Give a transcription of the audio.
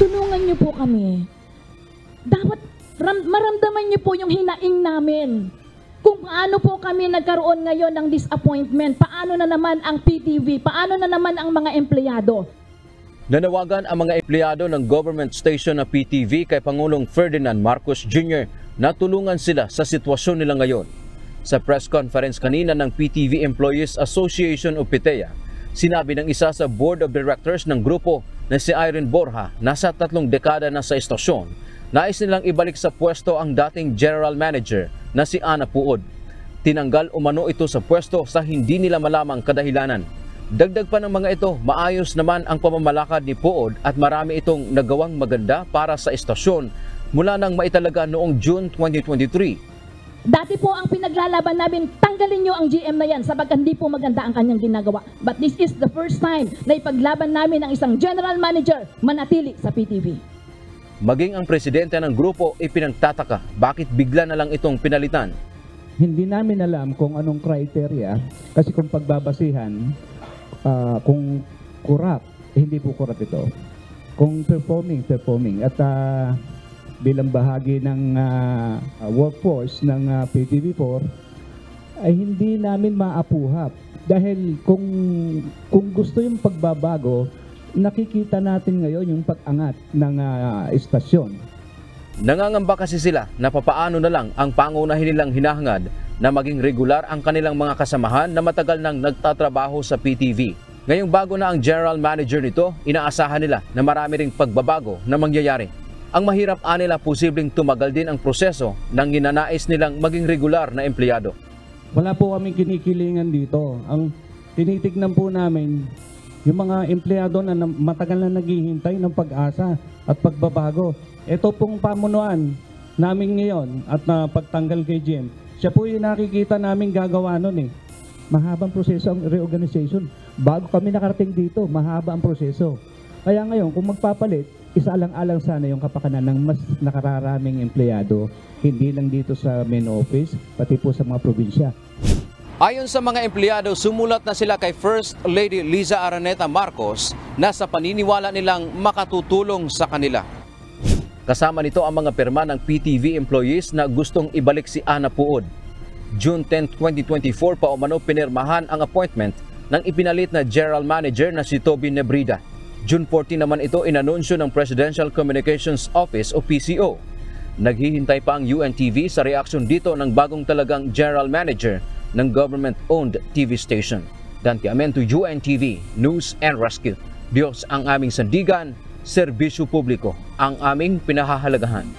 tulungan niyo po kami. Dapat maramdaman niyo po yung hinaing namin. Kung paano po kami nagkaroon ngayon ng disappointment, paano na naman ang PTV, paano na naman ang mga empleyado. Nanawagan ang mga empleyado ng government station na PTV kay Pangulong Ferdinand Marcos Jr. na tulungan sila sa sitwasyon nila ngayon. Sa press conference kanina ng PTV Employees Association o PITEA, sinabi ng isa sa board of directors ng grupo na si Irene Borja, nasa 3 dekada na sa istasyon, nais nilang ibalik sa pwesto ang dating general manager na si Ana Puod. Tinanggal umano ito sa pwesto sa hindi nila malamang kadahilanan. Dagdag pa ng mga ito, maayos naman ang pamamalakad ni Puod at marami itong nagawang maganda para sa istasyon mula nang maitalaga noong June 2023. Dati po ang pinaglalaban namin, tanggalin nyo ang GM na yan sapagkat hindi po maganda ang kanyang ginagawa. But this is the first time na ipaglaban namin ang isang general manager manatili sa PTV. Maging ang presidente ng grupo ipinagtataka bakit bigla na lang itong pinalitan. Hindi namin alam kung anong criteria kasi kung pagbabasihan, kung corrupt, hindi po corrupt ito. Kung performing. At bilang bahagi ng workforce ng PTV4, ay hindi namin maapuhap. Dahil kung gusto yung pagbabago, nakikita natin ngayon yung pag-angat ng istasyon. Nangangamba kasi sila na papaano na lang ang pangunahin nilang hinahangad na maging regular ang kanilang mga kasamahan na matagal nang nagtatrabaho sa PTV. Ngayong bago na ang general manager nito, inaasahan nila na marami ring pagbabago na mangyayari. Ang mahirap nila posibleng tumagal din ang proseso ng ninanais nilang maging regular na empleyado. Wala po kaming kinikilingan dito. Ang tinitignan po namin, yung mga empleyado na matagal na naghihintay ng pag-asa at pagbabago. Ito pong pamunuan namin ngayon at pagtanggal kay Jim, siya po yung nakikita namin gagawa nun eh. Mahabang proseso ang reorganization. Bago kami nakarating dito, mahaba ang proseso. Kaya ngayon, kung magpapalit, isaalang-alang sana yung kapakanan ng mas nakararaming empleyado, hindi lang dito sa main office, pati po sa mga probinsya. Ayon sa mga empleyado, sumulat na sila kay First Lady Liza Araneta Marcos na sa paniniwala nilang makatutulong sa kanila. Kasama nito ang mga pirma ng PTV employees na gustong ibalik si Ana Puod. June 10, 2024 pa umano pinirmahan ang appointment ng ipinalit na general manager na si Toby Nebrida. June 14 naman ito inanunsyo ng Presidential Communications Office o PCO. Naghihintay pa ang UNTV sa reaksyon dito ng bagong talagang general manager ng government-owned TV station. Dante Amento, UNTV, News and Rescue. Diyos ang aming sandigan, serbisyo publiko ang aming pinahahalagahan.